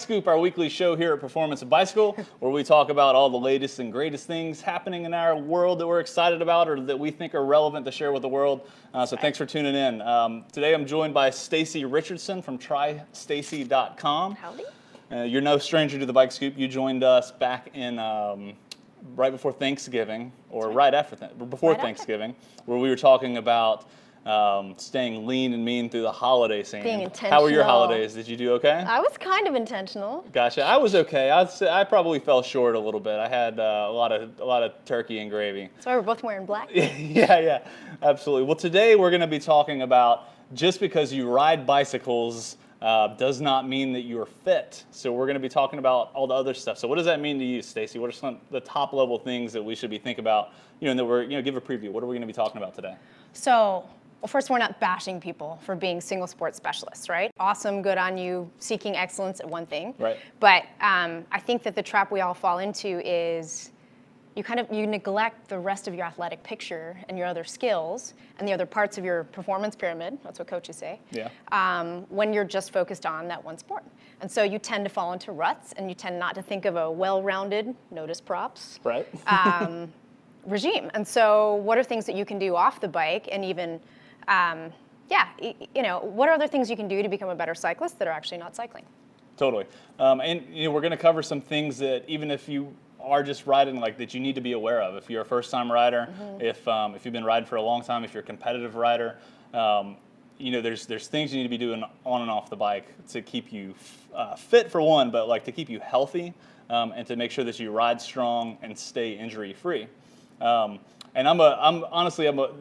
Scoop, our weekly show here at Performance and Bicycle, where we talk about all the latest and greatest things happening in our world that we're excited about or that we think are relevant to share with the world. So thanks for tuning in. Today I'm joined by Stacey Richardson from TRIstacey.com. Howdy. You're no stranger to the Bike Scoop. You joined us back in right before Thanksgiving, or right after before Thanksgiving, where we were talking about staying lean and mean through the holiday scene. Being intentional. How were your holidays? Did you do okay? I was kind of intentional. Gotcha. I was okay. I probably fell short a little bit. I had a lot of turkey and gravy. That's why we're both wearing black. Yeah, absolutely. Well, today we're going to be talking about just because you ride bicycles does not mean that you're fit. So we're going to be talking about all the other stuff. So what does that mean to you, Stacey? What are some of the top level things that we should be thinking about? And that we're give a preview. What are we going to be talking about today? So, well, first, we're not bashing people for being single sport specialists, right? Awesome, good on you, seeking excellence at one thing. Right. But I think that the trap we all fall into is you neglect the rest of your athletic picture and your other skills and the other parts of your performance pyramid, that's what coaches say, when you're just focused on that one sport. And so you tend to fall into ruts and you tend not to think of a well-rounded, notice props, right. regime. And so what are things that you can do off the bike and even, what are other things you can do to become a better cyclist that are actually not cycling? Totally. And we're going to cover some things that even if you are just riding, like, that you need to be aware of. If you're a first-time rider, if you've been riding for a long time, if you're a competitive rider, there's things you need to be doing on and off the bike to keep you fit for one, but like to keep you healthy and to make sure that you ride strong and stay injury-free. And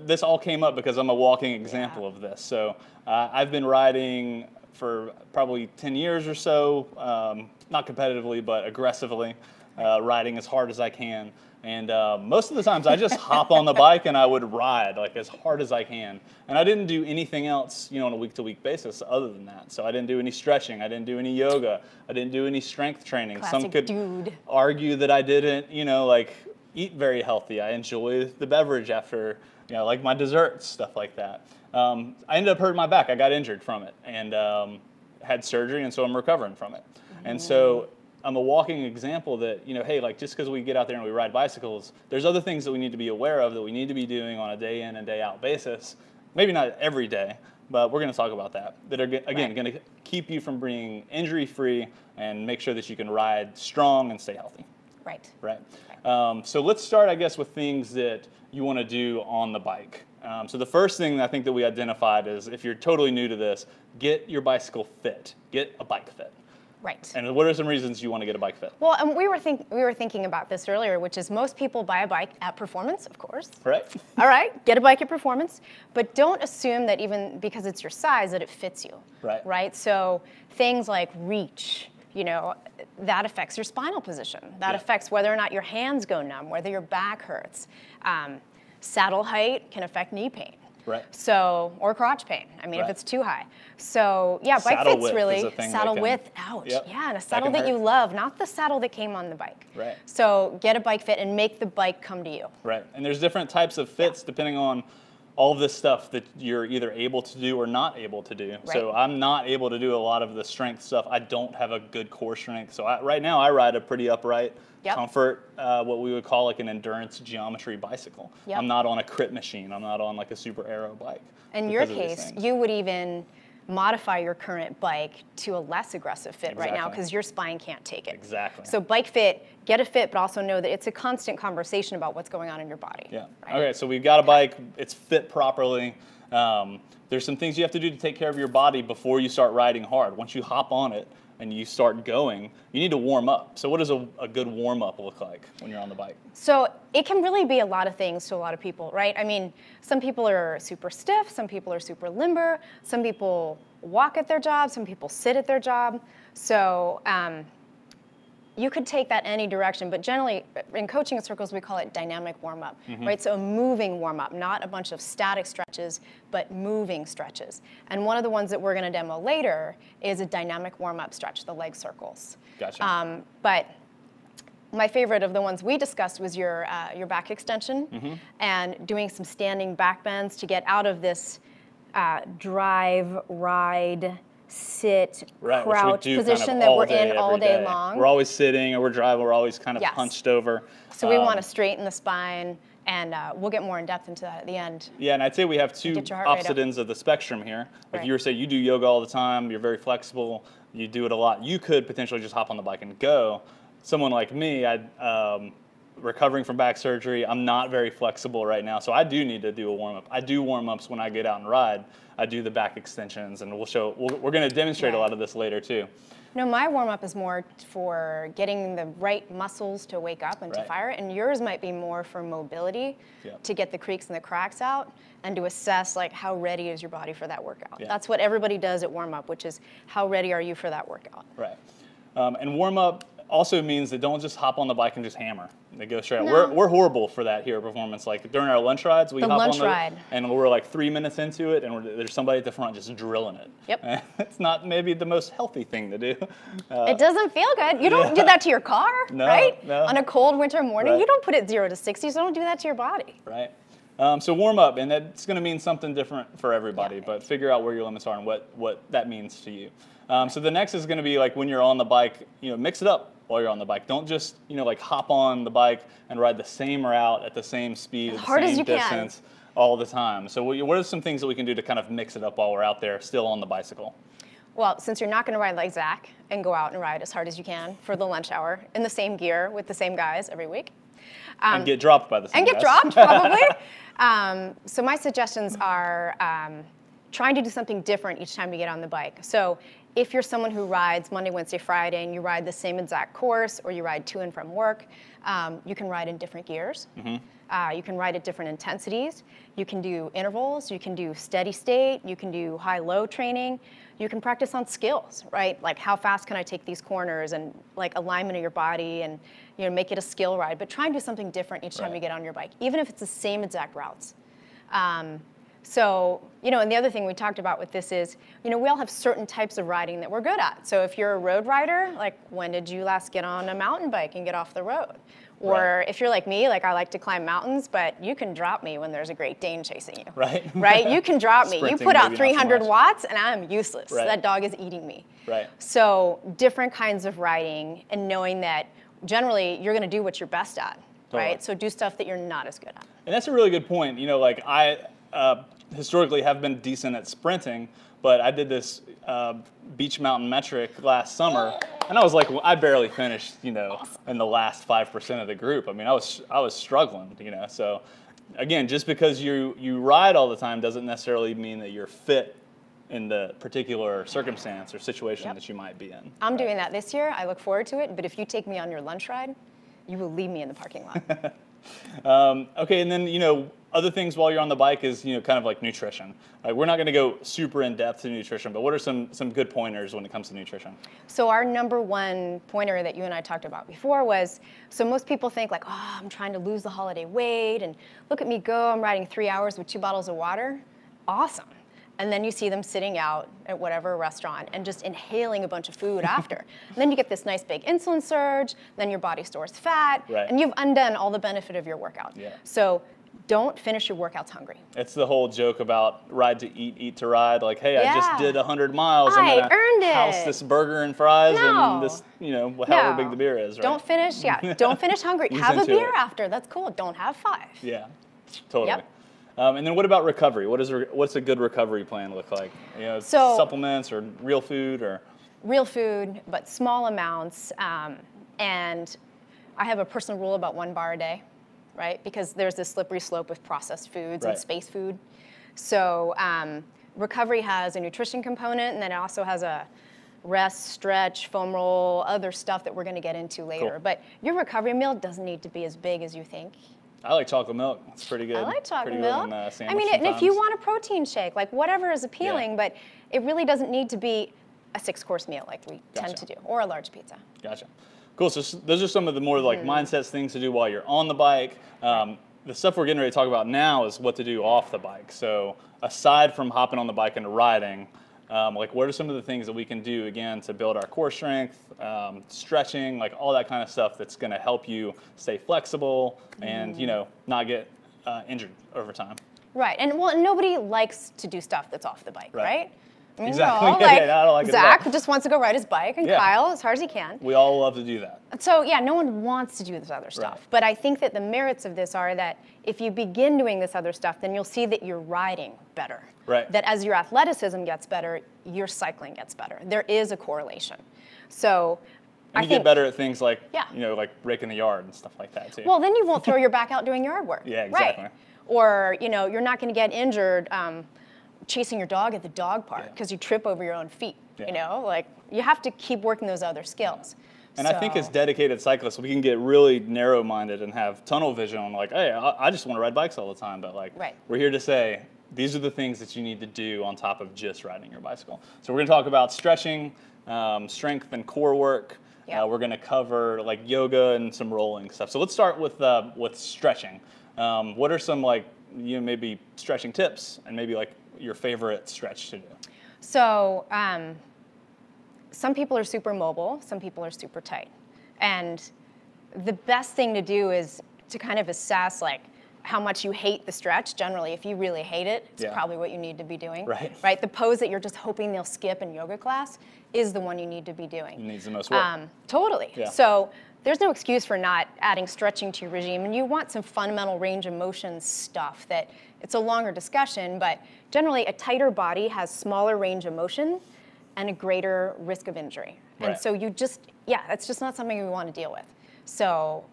this all came up because I'm a walking example of this. So I've been riding for probably 10 years or so, not competitively, but aggressively. Riding as hard as I can, and most of the times I just hop on the bike and I would ride like as hard as I can, and I didn't do anything else, on a week-to-week basis other than that. So I didn't do any stretching, I didn't do any yoga, I didn't do any strength training. Classic Some could dude. argue that I didn't, eat very healthy. I enjoy the beverage after, like my desserts, stuff like that. I ended up hurting my back. I got injured from it and had surgery, and so I'm recovering from it. And so I'm a walking example that, hey, like just because we get out there and we ride bicycles, there's other things that we need to be aware of that we need to be doing on a day in and day out basis. Maybe not every day, but we're going to talk about that are, again, going to keep you from being injury-free and make sure that you can ride strong and stay healthy. Right. So let's start, I guess, with things that you want to do on the bike. So the first thing I think that we identified is, if you're totally new to this, get your bicycle fit. Get a bike fit. Right. And what are some reasons you want to get a bike fit? Well, and we were thinking about this earlier, which is most people buy a bike at Performance, of course. Right. All right, get a bike at Performance, but don't assume that even because it's your size that it fits you. Right. So things like reach, that affects your spinal position. That affects whether or not your hands go numb, whether your back hurts. Saddle height can affect knee pain. Right. So, or crotch pain. I mean, if it's too high. So, yeah, bike saddle fit's really saddle width. Ouch. Yep. Yeah, and a saddle that you love, not the saddle that came on the bike. Right. So, get a bike fit and make the bike come to you. Right. And there's different types of fits depending on all of this stuff that you're either able to do or not able to do. Right. So I'm not able to do a lot of the strength stuff. I don't have a good core strength. So right now I ride a pretty upright, comfort, what we would call like an endurance geometry bicycle. Yep. I'm not on a crit machine. I'm not on like a super aero bike. In your case, you would even modify your current bike to a less aggressive fit right now because your spine can't take it. Exactly. So bike fit, get a fit, but also know that it's a constant conversation about what's going on in your body. Yeah. Right? Okay, so we've got a bike, it's fit properly. There's some things you have to do to take care of your body before you start riding hard. Once you hop on it and you start going, you need to warm up. So what does a good warm up look like when you're on the bike? So it can really be a lot of things to a lot of people, right? I mean, some people are super stiff, some people are super limber, some people walk at their job, some people sit at their job. So you could take that any direction, but generally in coaching circles, we call it dynamic warm-up, right? So a moving warm-up, not a bunch of static stretches, but moving stretches. And one of the ones that we're gonna demo later is a dynamic warm-up stretch, the leg circles. Gotcha. But my favorite of the ones we discussed was your back extension and doing some standing back bends to get out of this drive, ride, sit, Right, crouch which we do position kind of that all we're day, in all every day day. long. We're always sitting, or we're driving, we're always kind of Yes. hunched over. So we want to straighten the spine, We're always kind of Yes. hunched over. So we want to straighten the spine, and we'll get more in depth into that at the end. Yeah, and I'd say we have two Get your heart rate opposite up. ends of the spectrum here. Like Right. you were saying, you do yoga all the time, you're very flexible, you do it a lot. You could potentially just hop on the bike and go. Someone like me, recovering from back surgery, I'm not very flexible right now, so I do need to do a warm-up. I do warm-ups when I get out and ride. I do the back extensions, and we're going to demonstrate a Right. lot of this later too. No, my warm-up is more for getting the right muscles to wake up and to Right. fire, and yours might be more for mobility, Yep. to get the creaks and the cracks out, and to assess like how ready is your body for that workout. Yeah. That's what everybody does at warm-up, which is how ready are you for that workout. Right. And warm-up also means that don't just hop on the bike and just hammer. They go straight out. No. We're horrible for that here at Performance. Like during our lunch rides, we The hop lunch on ride. and we're like 3 minutes into it, and there's somebody at the front just drilling it. Yep. It's not maybe the most healthy thing to do. It doesn't feel good. You don't do that to your car, No, right? no. On a cold winter morning, Right. you don't put it 0 to 60, so don't do that to your body. Right. So warm up, and that's going to mean something different for everybody, Yeah. but figure out where your limits are and what that means to you. So the next is going to be like when you're on the bike, mix it up while you're on the bike. Don't just, like hop on the bike and ride the same route at the same speed, at the hard as same you can. distance all the time. So what are some things that we can do to kind of mix it up while we're out there still on the bicycle? Well, since you're not going to ride like Zach and go out and ride as hard as you can for the lunch hour in the same gear with the same guys every week. And get dropped by the same And get guys. dropped, probably. So my suggestions are trying to do something different each time you get on the bike. So if you're someone who rides Monday, Wednesday, Friday, and you ride the same exact course, or you ride to and from work, you can ride in different gears. You can ride at different intensities. You can do intervals. You can do steady state. You can do high-low training. You can practice on skills, right? Like how fast can I take these corners, and like alignment of your body, and make it a skill ride. But try and do something different each time Right. you get on your bike, even if it's the same exact routes. So, and the other thing we talked about with this is, we all have certain types of riding that we're good at. So if you're a road rider, like when did you last get on a mountain bike and get off the road? Or Right. if you're like me, like I like to climb mountains, but you can drop me when there's a Great Dane chasing you. Right. Right? You can drop me. You Sprinting, put out maybe not so 300 much. watts and I'm useless. Right. That dog is eating me. Right. So different kinds of riding, and knowing that generally you're going to do what you're best at, Totally. right? So do stuff that you're not as good at. And that's a really good point. Like I historically have been decent at sprinting, but I did this beach mountain metric last summer, and I was like, I barely finished, in the last 5% of the group. I mean, I was struggling, So again, just because you ride all the time doesn't necessarily mean that you're fit in the particular circumstance or situation Yep. that you might be in. I'm doing that this year. I look forward to it. But if you take me on your lunch ride, you will leave me in the parking lot. Okay, and then, other things while you're on the bike is, kind of like nutrition. Like we're not going to go super in depth to nutrition, but what are some good pointers when it comes to nutrition? So our number one pointer that you and I talked about before was, so most people think like, oh, I'm trying to lose the holiday weight, and look at me go, I'm riding 3 hours with 2 bottles of water. Awesome. And then you see them sitting out at whatever restaurant and just inhaling a bunch of food after. And then you get this nice big insulin surge, then your body stores fat, Right. and you've undone all the benefit of your workout. Yeah. So don't finish your workouts hungry. It's the whole joke about ride to eat, eat to ride. Like, hey, I just Yeah. did 100 miles. I I'm gonna earned it. house this burger and fries No. and this, however big the beer is, right? Don't finish, don't finish hungry. Ease Have a into beer it. after, that's cool. Don't have 5. Yeah, totally. Yep. And then what about recovery? What's a good recovery plan look like? So- Supplements or real food or? Real food, but small amounts. And I have a personal rule about 1 bar a day, right? Because there's this slippery slope with processed foods Right. and space food. So recovery has a nutrition component, and then it also has a rest, stretch, foam roll, other stuff that we're going to get into later. Cool. But your recovery meal doesn't need to be as big as you think. I like chocolate milk. It's pretty good. I like chocolate Pretty milk. Good in, I sandwich mean, and if you sometimes. want a protein shake, like whatever is appealing, Yeah. but it really doesn't need to be a 6-course meal like we tend Gotcha. to do, or a large pizza. Gotcha. Cool. So those are some of the more like mindsets, things to do while you're on the bike. The stuff we're getting ready to talk about now is what to do off the bike. So aside from hopping on the bike and riding, like what are some of the things that we can do again to build our core strength, stretching, like all that kind of stuff that's going to help you stay flexible and not get injured over time. Right, and well, nobody likes to do stuff that's off the bike, Right. right? I mean, Exactly. no, I don't like it at all. Zach just wants to go ride his bike, and Yeah. Kyle as hard as he can. We all love to do that. So yeah, no one wants to do this other stuff. Right. But I think that the merits of this are that if you begin doing this other stuff, then you'll see that you're riding better. Right. That as your athleticism gets better, your cycling gets better. There is a correlation. So And I you think, get better at things like, Yeah. like raking the yard and stuff like that too. well, then you won't throw your back out doing yard work. Yeah, exactly. Right. Or you're not going to get injured chasing your dog at the dog park because you trip over your own feet. Yeah. Like you have to keep working those other skills. And I think as dedicated cyclists, we can get really narrow-minded and have tunnel vision on like, hey, I just want to ride bikes all the time. But like, Right. we're here to say, these are the things that you need to do on top of just riding your bicycle. So we're going to talk about stretching, strength and core work. Yeah. We're going to cover like yoga and some rolling stuff. So let's start with stretching. What are some like, maybe stretching tips and maybe like your favorite stretch to do? So some people are super mobile, some people are super tight. And the best thing to do is to kind of assess like how much you hate the stretch. Generally, if you really hate it, it's probably what you need to be doing. Right. The pose that you're just hoping they'll skip in yoga class is the one you need to be doing. It needs the most work. Totally. Yeah. So there's no excuse for not adding stretching to your regime, and you want some fundamental range of motion stuff that it's a longer discussion, but generally a tighter body has smaller range of motion and a greater risk of injury. And Right. so that's just not something we want to deal with. So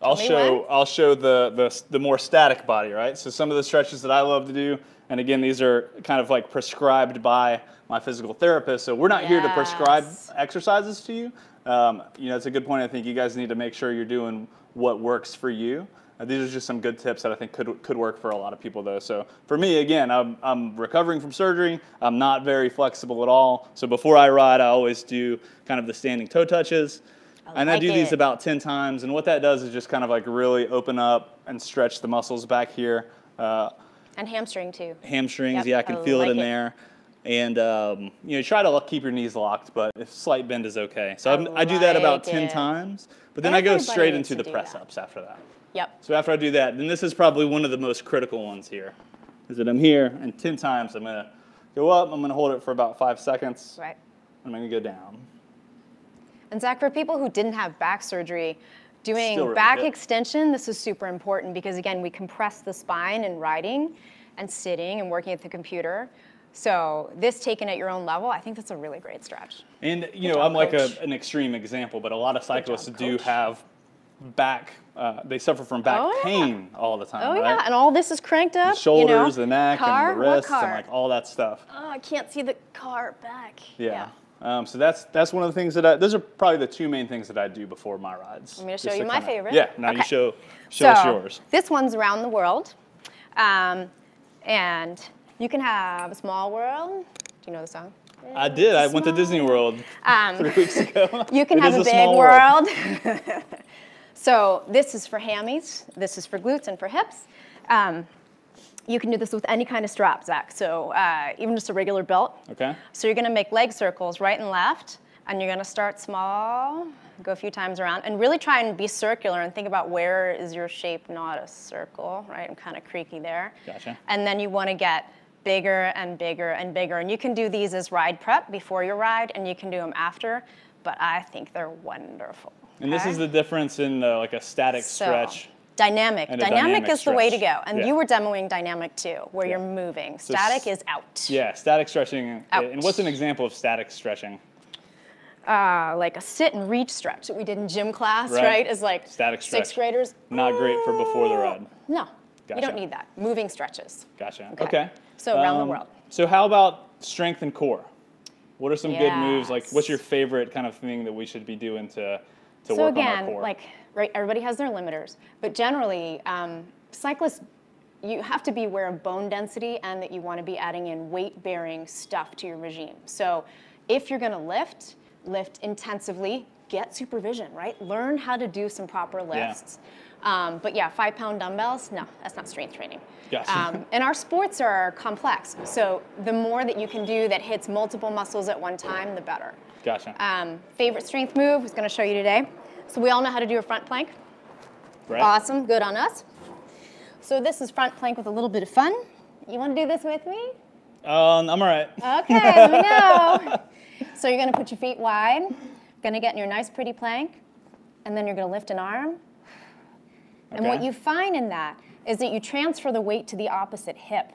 I'll show the more static body, right? So some of the stretches that I love to do, and again, these are kind of like prescribed by my physical therapist. So we're not here to prescribe exercises to you. It's a good point. I think you guys need to make sure you're doing what works for you. These are just some good tips that I think could work for a lot of people, though. So for me, again, I'm recovering from surgery. I'm not very flexible at all. So before I ride, I always do kind of the standing toe touches. I do these about 10 times. And what that does is just kind of like really open up and stretch the muscles back here. And hamstring too. Hamstrings, Yep, I can feel it in there. And try to keep your knees locked, but if slight bend is okay. So I do that about 10 times, but then I go straight into the press-ups after that. Yep. So after I do that, then this is probably one of the most critical ones here, is that I'm here, and 10 times I'm going to go up, I'm going to hold it for about 5 seconds, Right. I'm going to go down. And Zach, for people who didn't have back surgery, doing Still really back good. extension, this is super important because, again, we compress the spine in riding and sitting and working at the computer. So this taken at your own level, I think that's a really great stretch. And, job, I'm like coach. an extreme example, but a lot of cyclists job, do coach. have back, they suffer from back pain all the time, Oh, right? yeah, and all this is cranked up. The shoulders, the neck, car? and the What wrists, and car? like all that stuff. Oh, I can't see the car back. Yeah. So that's one of the things that those are probably the two main things that I do before my rides. Want me to show Just you my favorite? Yeah, now you Okay. show So us yours. this one's around the world. And you can have a small world. Do you know the song? I did. I went to Disney World 3 weeks ago. You can It have is a big small world. So this is for hammies. This is for glutes and for hips. You can do this with any kind of strap, Zach. So even just a regular belt. Okay. So you're going to make leg circles right and left, and you're going to start small, go a few times around, and really try and be circular and think about where is your shape not a circle, right? I'm kind of creaky there. Gotcha. And then you want to get bigger and bigger and bigger. And you can do these as ride prep before your ride, and you can do them after, but I think they're wonderful. And this okay? is the difference in like a static So, stretch. Dynamic. And a Dynamic dynamic is the way to stretch. go. And Yeah. you were demoing dynamic too, where Yeah. you're moving. So Static is out. Yeah, static stretching. Out. And what's an example of static stretching? Like a sit and reach stretch that we did in gym class, right? Is like Static stretch. 6th graders. Not great for before the ride. No, Gotcha. you don't need that. Moving stretches. Gotcha. Okay. Okay. So around the world. So how about strength and core? What are some good moves? Like, Yes. what's your favorite kind of thing that we should be doing to So work on our again, core? like, right, everybody has their limiters, but generally, cyclists, you have to be aware of bone density and that you want to be adding in weight-bearing stuff to your regime. So if you're going to lift intensively, get supervision, right? Learn how to do some proper lifts. But yeah, 5-pound dumbbells, no, that's not strength training. Gotcha. And our sports are complex, so the more that you can do that hits multiple muscles at one time, the better. Gotcha. Favorite strength move is going to show you today. So we all know how to do a front plank. Right. Awesome, good on us. So this is front plank with a little bit of fun. You want to do this with me? I'm all right. Okay, let me know. So you're gonna put your feet wide, gonna get in your nice pretty plank, and then you're gonna lift an arm. And what you find in that is that you transfer the weight to the opposite hip,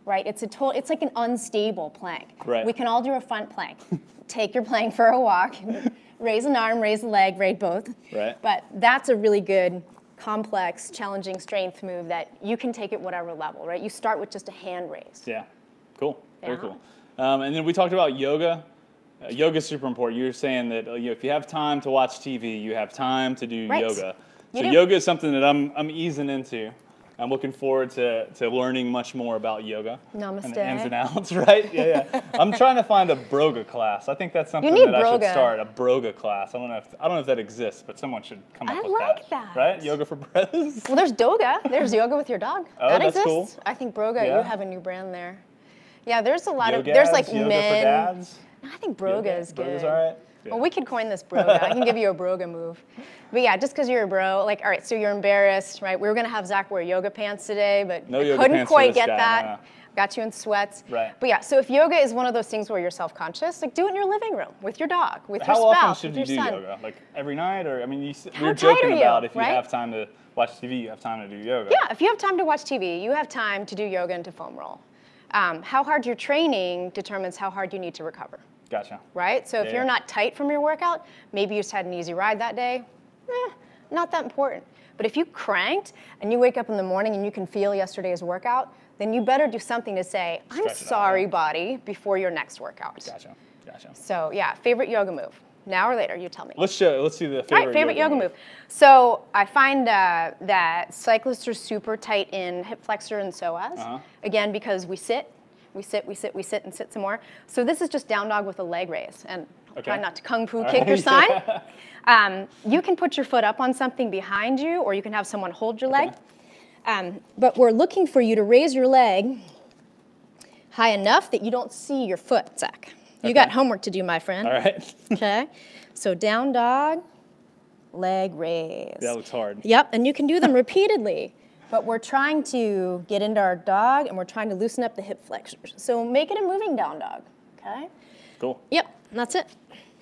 right? It's like an unstable plank. Right. We can all do a front plank. Take your plank for a walk, raise an arm, raise a leg, raise both. Right. But that's a really good, complex, challenging strength move that you can take at whatever level, right? You start with just a hand raise. Yeah, cool, very Yeah. cool. And then we talked about yoga. Yoga is super important. You were saying that if you have time to watch TV, you have time to do Right. yoga. You So do. yoga is something that I'm easing into. I'm looking forward to learning much more about yoga. Namaste. And the ins and outs, right? Yeah. I'm trying to find a broga class. I think that's something need that I should broga. start, a broga class. I don't know if that exists, but someone should come up I with like that. Right? Yoga for bros. Well, there's doga. There's yoga with your dog. Oh, that that's exists. cool. I think broga, Yeah. you have a new brand there. Yeah, there's a lot of, Yoga there's like yoga men. for dads. I think broga is good. Broga's all right. Yeah. Well, we could coin this broga. I can give you a broga move. But yeah, just because you're a bro, like, all right, so you're embarrassed, right? We were going to have Zach wear yoga pants today, but No I yoga couldn't pants for quite this get guy, that. no. Got you in sweats. Right. But yeah, so if yoga is one of those things where you're self-conscious, like do it in your living room with your dog, with How your often spouse, should with you your do son. yoga? Like every night, or I mean, we How were tight joking are you, about if you right? have time to watch TV, you have time to do yoga. Yeah, if you have time to watch TV, you have time to do yoga and to foam roll. How hard you're training determines how hard you need to recover. Gotcha. Right? So if Yeah, you're yeah. not tight from your workout, maybe you just had an easy ride that day, not that important. But if you cranked and you wake up in the morning and you can feel yesterday's workout, then you better do something to say, I'm Stretch it out, sorry, yeah. body, before your next workout. Gotcha. So yeah, favorite yoga move. Now or later, you tell me. Let's see the favorite, All right, favorite yoga move. So I find that cyclists are super tight in hip flexor and psoas. Again, because we sit, and sit some more. So this is just down dog with a leg raise. And try not to kung fu kick your sign. You can put your foot up on something behind you, or you can have someone hold your leg. But we're looking for you to raise your leg high enough that you don't see your foot, Zach. You got homework to do, my friend. All right. Okay. So down dog, leg raise. That looks hard. Yep, and you can do them repeatedly. But we're trying to get into our dog, and we're trying to loosen up the hip flexors. So make it a moving down dog, okay? Cool. Yep, and that's it.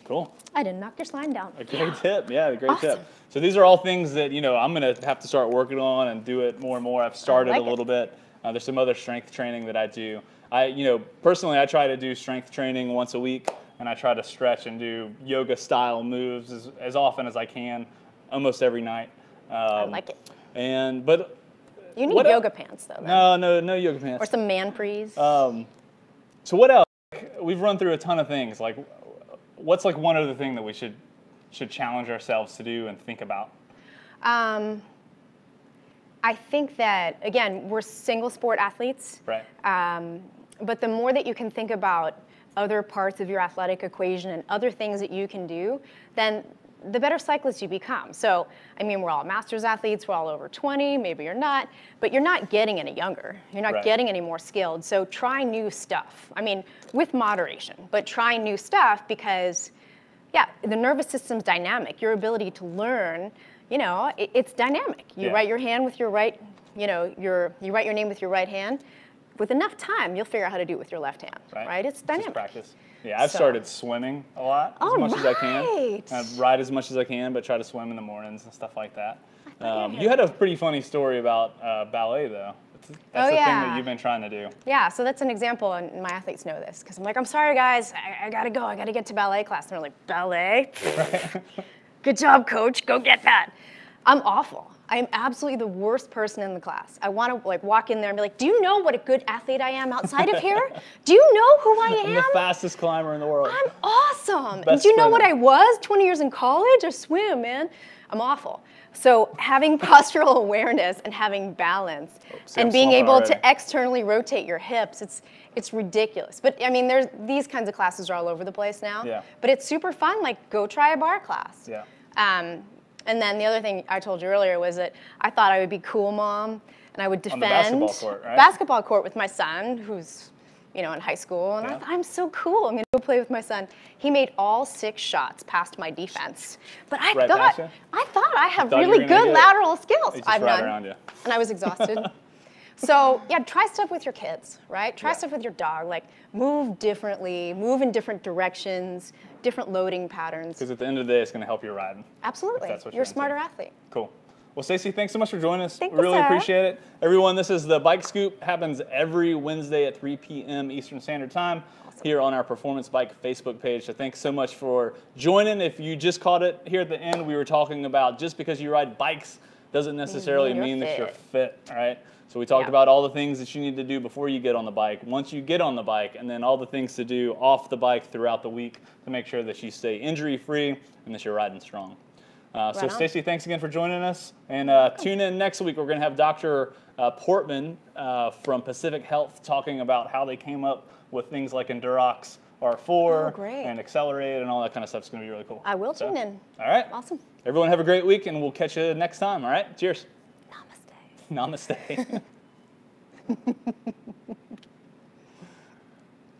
Cool. I didn't knock your slime down. A great tip. Yeah, a great Awesome. tip. So these are all things that I'm going to have to start working on and do it more and more. I've started like a little bit. There's some other strength training that I do. Personally, I try to do strength training once a week, and I try to stretch and do yoga style moves as often as I can, almost every night. I like it. But You need what yoga pants, though. Then. no yoga pants. Or some man prees. So what else? We've run through a ton of things. Like, what's like one other thing that we should challenge ourselves to do and think about? I think that, again, we're single sport athletes. Right. But the more that you can think about other parts of your athletic equation and other things that you can do, then the better cyclist you become. So, I mean, we're all masters athletes, we're all over 20, maybe you're not, but you're not getting any younger. You're not getting any more skilled. So try new stuff. I mean, with moderation, but try new stuff because, yeah, the nervous system's dynamic. Your ability to learn, it's dynamic. You write your hand with your right, you write your name with your right hand. With enough time, you'll figure out how to do it with your left hand, right? It's dynamic. Just practice. Yeah, I've started swimming a lot, as much as I can. I ride as much as I can, but try to swim in the mornings and stuff like that. You had a pretty funny story about ballet, though. That's the thing that you've been trying to do. Yeah, so that's an example, and my athletes know this, because I'm like, I'm sorry, guys, I gotta go. I gotta get to ballet class. And they're like, ballet? Good job, coach. Go get that. I'm awful. I am absolutely the worst person in the class. I want to walk in there and be like, do you know what a good athlete I am outside of here? Do you know who I am? I'm the fastest climber in the world. I'm awesome. Best Do you know what sprinter. I was 20 years in college? I swim, man. I'm awful. So having postural awareness and having balance and being able to externally rotate your hips, it's ridiculous. But I mean, these kinds of classes are all over the place now. Yeah. But it's super fun. Like, go try a bar class. Yeah. And then the other thing I told you earlier was that I thought I would be cool mom, and I would defend On the basketball court, right? basketball court with my son, who's in high school, and I thought, I'm so cool. I'm gonna go play with my son. He made all 6 shots past my defense, but I thought I have really good lateral skills. I've none, and I was exhausted. So yeah, try stuff with your kids, right? Try stuff with your dog. Like move differently, move in different directions, different loading patterns. Because at the end of the day, it's going to help your riding. Absolutely. That's what you're a smarter athlete. Cool. Well, Stacey, thanks so much for joining us. Thank We you, really sir. appreciate it. Everyone, this is the Bike Scoop. Happens every Wednesday at 3 p.m. Eastern Standard Time here on our Performance Bike Facebook page. So thanks so much for joining. If you just caught it here at the end, we were talking about just because you ride bikes doesn't necessarily mean that you're fit, all right? So we talked about all the things that you need to do before you get on the bike, once you get on the bike, and then all the things to do off the bike throughout the week to make sure that you stay injury-free and that you're riding strong. So Stacey, thanks again for joining us. And tune in next week. We're going to have Dr. Portman from Pacific Health talking about how they came up with things like Endurox R4 and Accelerate and all that kind of stuff. It's going to be really cool. I will tune in. All right. Awesome. Everyone have a great week, and we'll catch you next time. All right. Cheers. Namaste. Namaste.